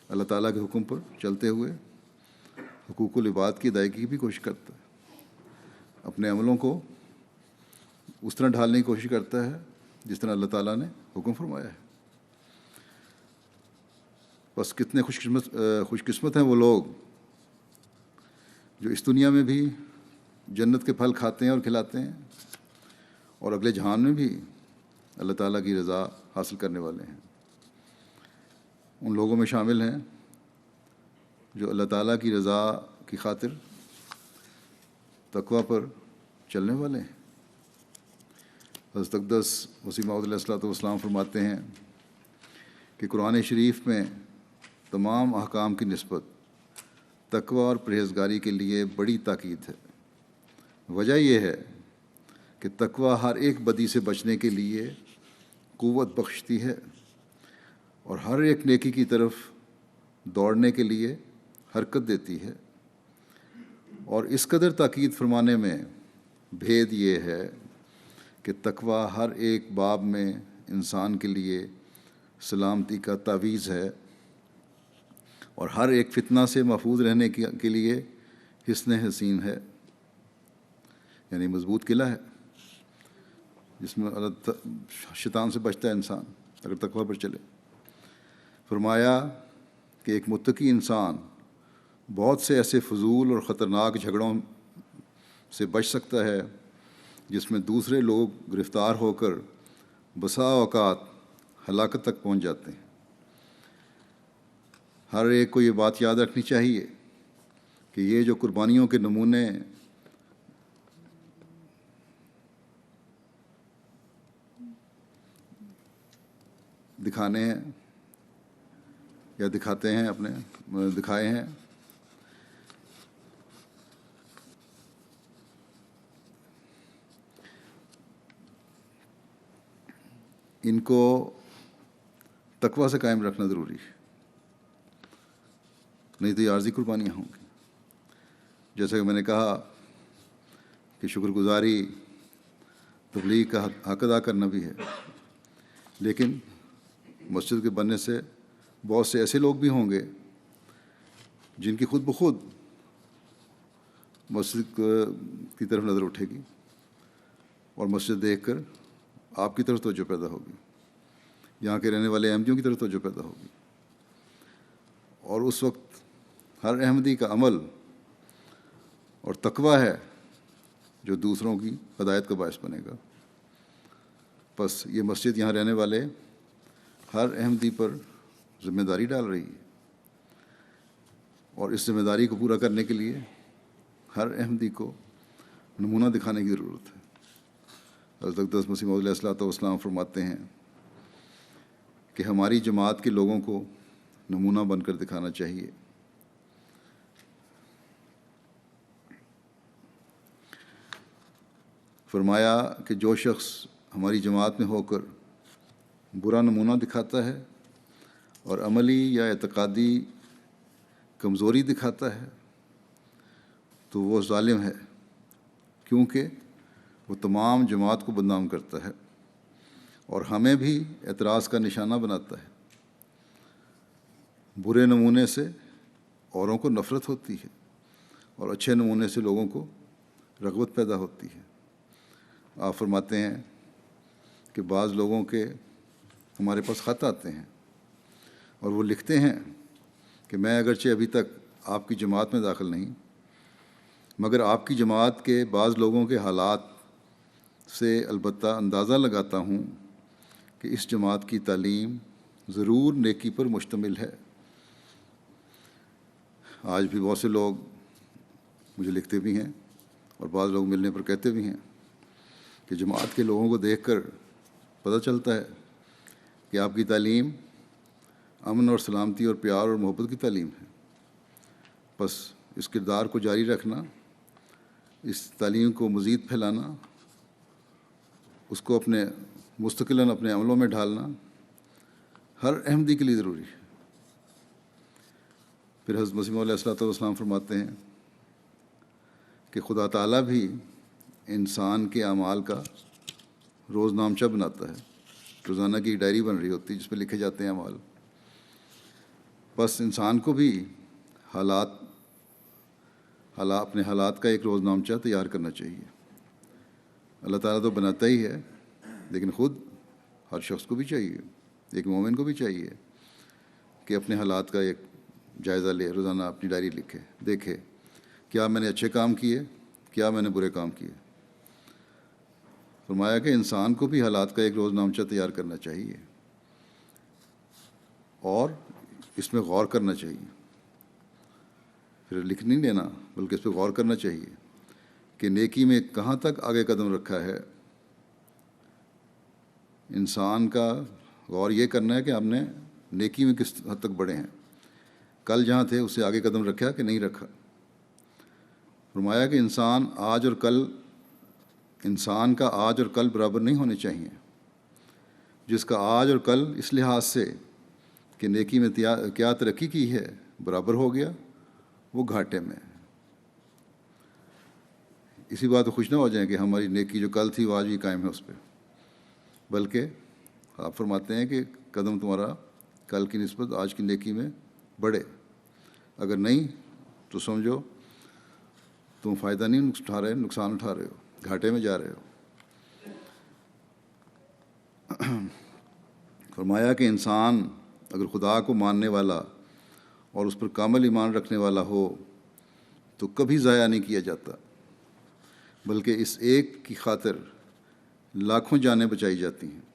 اللہ تعالیٰ کے حکم پر چلتے ہوئے حقوق العباد کی ادائیگی کی بھی کوشش کرتا ہے، اپنے عملوں کو اس طرح ڈھالنے کی کوشش کرتا ہے جس طرح اللہ تعالیٰ نے حکم فرمایا ہے۔ بس کتنے خوش قسمت ہیں وہ لوگ جو اس دنیا میں بھی جنت کے پھل کھاتے ہیں اور کھلاتے ہیں، اور اگلے جہان میں بھی اللہ تعالیٰ کی رضا حاصل کرنے والے ہیں۔ ان لوگوں میں شامل ہیں جو اللہ تعالیٰ کی رضا کی خاطر تقوی پر چلنے والے ہیں۔ حضرت اقدس مسیح موعود علیہ الصلوۃ والسلام فرماتے ہیں کہ قرآن شریف میں تمام احکام کی نسبت تقوی اور پرہیزگاری کے لیے بڑی تاکید ہے۔ وجہ یہ ہے کہ تقوی ہر ایک بدی سے بچنے کے لیے قوت بخشتی ہے اور ہر ایک نیکی کی طرف دوڑنے کے لیے حرکت دیتی ہے۔ اور اس قدر تاکید فرمانے میں بھید یہ ہے کہ تقوی ہر ایک باب میں انسان کے لیے سلامتی کا تعویذ ہے اور ہر ایک فتنہ سے محفوظ رہنے کے لیے حصن حسین ہے، یعنی مضبوط قلعہ ہے جس میں شیطان سے بچتا ہے انسان اگر تقوی پر چلے۔ فرمایا کہ ایک متقی انسان بہت سے ایسے فضول اور خطرناک جھگڑوں سے بچ سکتا ہے جس میں دوسرے لوگ گرفتار ہو کر بسا اوقات ہلاکت تک پہنچ جاتے ہیں۔ ہر ایک کو یہ بات یاد رکھنی چاہیے کہ یہ جو قربانیوں کے نمونے دکھانے ہیں یا دکھاتے ہیں دکھائے ہیں، ان کو تقوی سے قائم رکھنا ضروری ہے، نہیں تو یہ عارضی قربانیاں ہوں گی۔ جیسا کہ میں نے کہا کہ شکر گزاری تبلیغ کا حق ادا کرنا بھی ہے، لیکن مسجد کے بننے سے بہت سے ایسے لوگ بھی ہوں گے جن کی خود بخود مسجد کی طرف نظر اٹھے گی اور مسجد دیکھ کر آپ کی طرف توجہ پیدا ہوگی، یہاں کے رہنے والے احمدیوں کی طرف توجہ پیدا ہوگی، اور اس وقت ہر احمدی کا عمل اور تقوی ہے جو دوسروں کی ہدایت کا باعث بنے گا۔ بس یہ مسجد یہاں رہنے والے ہر احمدی پر ذمہ داری ڈال رہی ہے، اور اس ذمہ داری کو پورا کرنے کے لیے ہر احمدی کو نمونہ دکھانے کی ضرورت ہے۔ حضرت اقدس مسیح موعود علیہ الصلوۃ والسلام فرماتے ہیں کہ ہماری جماعت کے لوگوں کو نمونہ بن کر دکھانا چاہیے۔ فرمایا کہ جو شخص ہماری جماعت میں ہو کر برا نمونہ دکھاتا ہے اور عملی یا اعتقادی کمزوری دکھاتا ہے تو وہ ظالم ہے، کیونکہ وہ تمام جماعت کو بدنام کرتا ہے اور ہمیں بھی اعتراض کا نشانہ بناتا ہے۔ برے نمونے سے اوروں کو نفرت ہوتی ہے اور اچھے نمونے سے لوگوں کو رغبت پیدا ہوتی ہے۔ آپ فرماتے ہیں کہ بعض لوگوں کے ہمارے پاس خط آتے ہیں اور وہ لکھتے ہیں کہ میں اگرچہ ابھی تک آپ کی جماعت میں داخل نہیں، مگر آپ کی جماعت کے بعض لوگوں کے حالات سے البتہ اندازہ لگاتا ہوں کہ اس جماعت کی تعلیم ضرور نیکی پر مشتمل ہے۔ آج بھی بہت سے لوگ مجھے لکھتے بھی ہیں اور بعض لوگ ملنے پر کہتے بھی ہیں کہ جماعت کے لوگوں کو دیکھ کر پتہ چلتا ہے کہ آپ کی تعلیم امن اور سلامتی اور پیار اور محبت کی تعلیم ہے۔ بس اس کردار کو جاری رکھنا، اس تعلیم کو مزید پھیلانا، اس کو مستقلاً اپنے عملوں میں ڈھالنا ہر احمدی کے لیے ضروری ہے۔ پھر حضرت مسیح موعود علیہ الصلوۃ والسلام فرماتے ہیں کہ خدا تعالیٰ بھی انسان کے اعمال کا روز نامچہ بناتا ہے، روزانہ کی ڈائری بن رہی ہوتی ہے جس میں لکھے جاتے ہیں اعمال۔ بس انسان کو بھی اپنے حالات کا ایک روز نامچہ تیار کرنا چاہیے۔ اللہ تعالیٰ تو بناتا ہی ہے، لیکن خود ہر شخص کو بھی چاہیے، ایک مومن کو بھی چاہیے کہ اپنے حالات کا ایک جائزہ لے، روزانہ اپنی ڈائری لکھے، دیکھے کیا میں نے اچھے کام کیے، کیا میں نے برے کام کیے۔ فرمایا کہ انسان کو بھی حالات کا ایک روز نامچہ تیار کرنا چاہیے اور اس میں غور کرنا چاہیے، پھر لکھ نہیں لینا بلکہ اس پہ غور کرنا چاہیے کہ نیکی میں کہاں تک آگے قدم رکھا ہے، انسان کا غور یہ کرنا ہے کہ ہم نے نیکی میں کس حد تک بڑھے ہیں، کل جہاں تھے اس سے آگے قدم رکھا کہ نہیں رکھا۔ فرمایا کہ انسان کا آج اور کل برابر نہیں ہونے چاہیے۔ جس کا آج اور کل اس لحاظ سے کہ نیکی میں کیا ترقی کی ہے برابر ہو گیا، وہ گھاٹے میں۔ اسی بات کو خوش نہ ہو جائیں کہ ہماری نیکی جو کل تھی وہ آج بھی قائم ہے اس پہ، بلکہ آپ فرماتے ہیں کہ قدم تمہارا کل کی نسبت آج کی نیکی میں بڑھے۔ اگر نہیں تو سمجھو تم فائدہ نہیں اٹھا رہے، نقصان اٹھا رہے ہو، گھاٹے میں جا رہے ہو۔ فرمایا کہ انسان اگر خدا کو ماننے والا اور اس پر کامل ایمان رکھنے والا ہو تو کبھی ضائع نہیں کیا جاتا، بلکہ اس ایک کی خاطر لاکھوں جانیں بچائی جاتی ہیں۔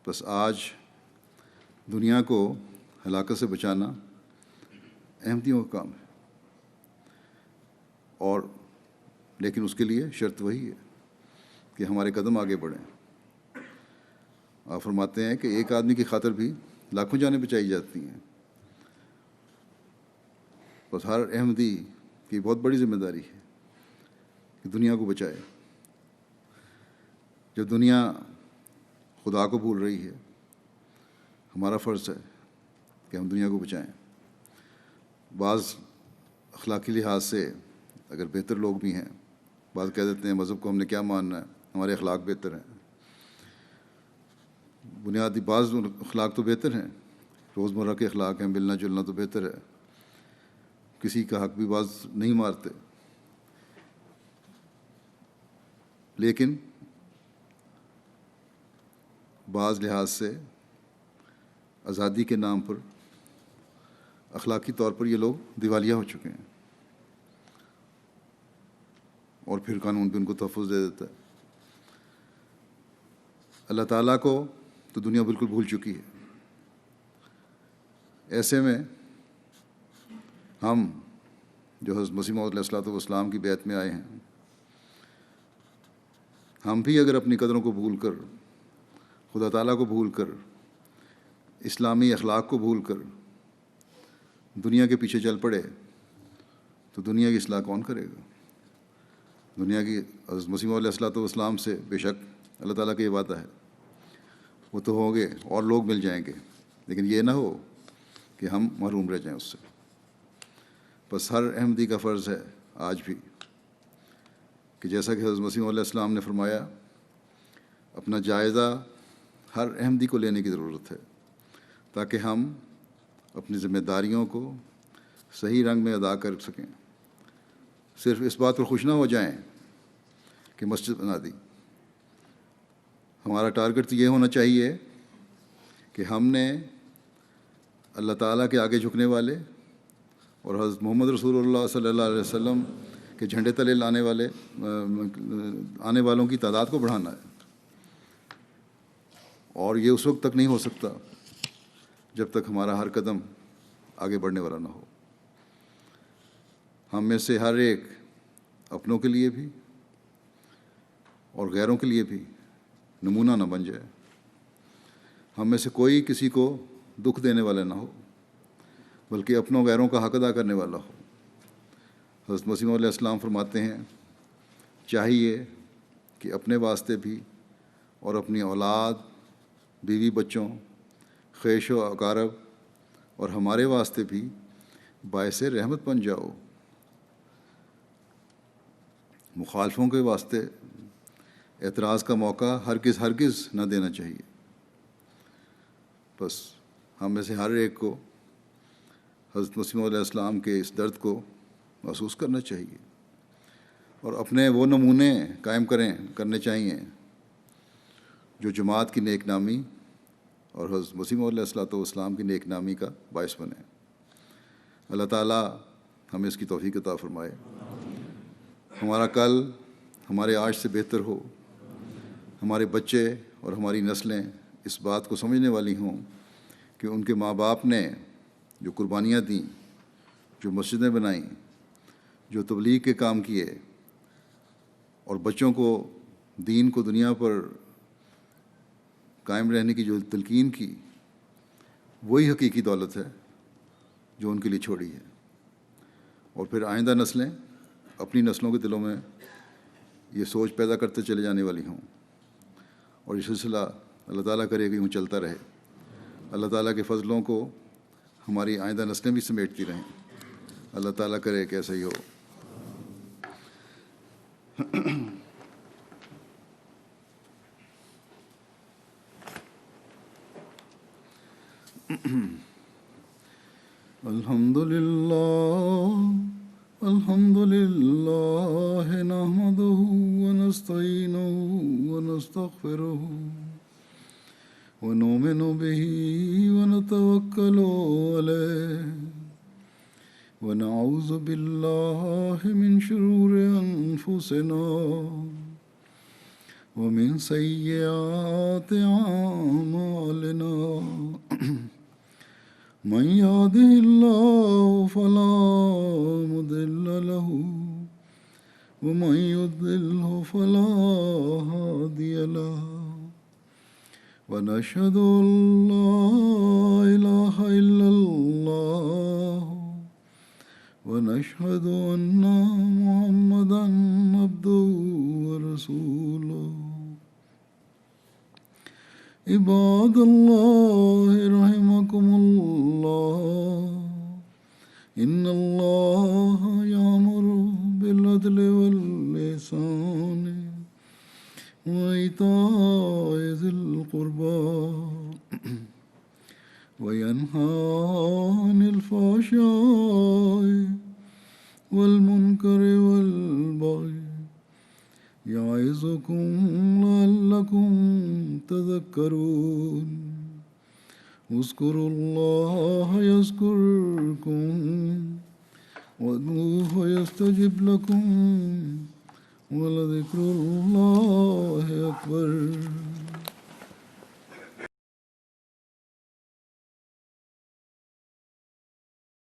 بس آج دنیا کو ہلاکت سے بچانا احمدیوں کا کام ہے، اور لیکن اس کے لیے شرط وہی ہے کہ ہمارے قدم آگے بڑھیں۔ آپ فرماتے ہیں کہ ایک آدمی کی خاطر بھی لاکھوں جانیں بچائی جاتی ہیں۔ بس ہر احمدی کی بہت بڑی ذمہ داری ہے کہ دنیا کو بچائے۔ جب دنیا خدا کو بھول رہی ہے، ہمارا فرض ہے کہ ہم دنیا کو بچائیں۔ بعض اخلاقی لحاظ سے اگر بہتر لوگ بھی ہیں، بعض کہہ دیتے ہیں مذہب کو ہم نے کیا ماننا ہے، ہمارے اخلاق بہتر ہیں۔ بنیادی بعض اخلاق تو بہتر ہیں، روزمرہ کے اخلاق ہیں، ملنا جلنا تو بہتر ہے، کسی کا حق بھی بعض نہیں مارتے، لیکن بعض لحاظ سے آزادی کے نام پر اخلاقی طور پر یہ لوگ دیوالیہ ہو چکے ہیں، اور پھر قانون بھی ان کو تحفظ دے دیتا ہے۔ اللہ تعالیٰ کو تو دنیا بالکل بھول چکی ہے۔ ایسے میں ہم جو حضرت مسیح موعود علیہ السلام کی بیعت میں آئے ہیں، ہم بھی اگر اپنی قدروں کو بھول کر، خدا تعالیٰ کو بھول کر، اسلامی اخلاق کو بھول کر دنیا کے پیچھے چل پڑے تو دنیا کی اصلاح کون کرے گا؟ دنیا کی حضرت مسیح موعود علیہ السلام سے بے شک اللہ تعالیٰ کا یہ وعدہ ہے، وہ تو ہوں گے اور لوگ مل جائیں گے، لیکن یہ نہ ہو کہ ہم محروم رہ جائیں اس سے۔ بس ہر احمدی کا فرض ہے آج بھی کہ جیسا کہ حضرت مسیح علیہ السلام نے فرمایا، اپنا جائزہ ہر احمدی کو لینے کی ضرورت ہے تاکہ ہم اپنی ذمہ داریوں کو صحیح رنگ میں ادا کر سکیں۔ صرف اس بات پر خوش نہ ہو جائیں کہ مسجد بنا دی۔ ہمارا ٹارگٹ تو یہ ہونا چاہیے کہ ہم نے اللہ تعالیٰ کے آگے جھکنے والے اور حضرت محمد رسول اللہ صلی اللہ علیہ وسلم کے جھنڈے تلے آنے والوں کی تعداد کو بڑھانا ہے، اور یہ اس وقت تک نہیں ہو سکتا جب تک ہمارا ہر قدم آگے بڑھنے والا نہ ہو۔ ہم میں سے ہر ایک اپنوں کے لیے بھی اور غیروں کے لیے بھی نمونہ نہ بن جائے۔ ہم میں سے کوئی کسی کو دکھ دینے والا نہ ہو، بلکہ اپنوں غیروں کا حق ادا کرنے والا ہو۔ حضرت مسیح علیہ السلام فرماتے ہیں، چاہیے کہ اپنے واسطے بھی اور اپنی اولاد، بیوی بچوں، خیش و اقارب اور ہمارے واسطے بھی باعث رحمت بن جاؤ۔ مخالفوں کے واسطے اعتراض کا موقع ہرگز نہ دینا چاہیے۔ بس ہم میں سے ہر ایک کو حضرت مسیح علیہ السلام کے اس درد کو محسوس کرنا چاہیے، اور اپنے وہ نمونے قائم کرنے چاہیے جو جماعت کی نیک نامی اور حضرت مسیح علیہ السلام کی نیک نامی کا باعث بنے۔ اللہ تعالیٰ ہمیں اس کی توفیق عطا فرمائے۔ ہمارا کل ہمارے آج سے بہتر ہو، ہمارے بچے اور ہماری نسلیں اس بات کو سمجھنے والی ہوں کہ ان کے ماں باپ نے جو قربانیاں دیں، جو مسجدیں بنائیں، جو تبلیغ کے کام کیے اور بچوں کو دین کو دنیا پر قائم رہنے کی جو تلقین کی، وہی حقیقی دولت ہے جو ان کے لیے چھوڑی ہے. اور پھر آئندہ نسلیں اپنی نسلوں کے دلوں میں یہ سوچ پیدا کرتے چلے جانے والی ہوں، اور یہ سلسلہ اللہ تعالیٰ کرے کہ یوں چلتا رہے. اللہ تعالیٰ کے فضلوں کو ہماری آئندہ نسلیں بھی سمیٹتی رہیں. اللہ تعالیٰ کرے کہ ایسا ہی ہو. الحمد للہ نحمدہ ونستعینہ ونستغفرہ ونؤمن بہ ونتوکل علیہ ونعوذ باللہ من شرور انفسنا ومن سیئات اعمالنا من يهده الله فلا مضل له ومن يضلل فلا هادي له ونشهد أن لا إله إلا الله ونشهد أن محمدا عبده ورسوله. عباد الله رحمكم الله إن الله يأمر بالعدل والإحسان وإيتاء ذي القربى وينهى عن الفحشاء والمنكر والبغي يعظكم لعلكم تذكرون. اذكروا الله يذكركم وادعوه يستجب لكم ولذكر الله أكبر.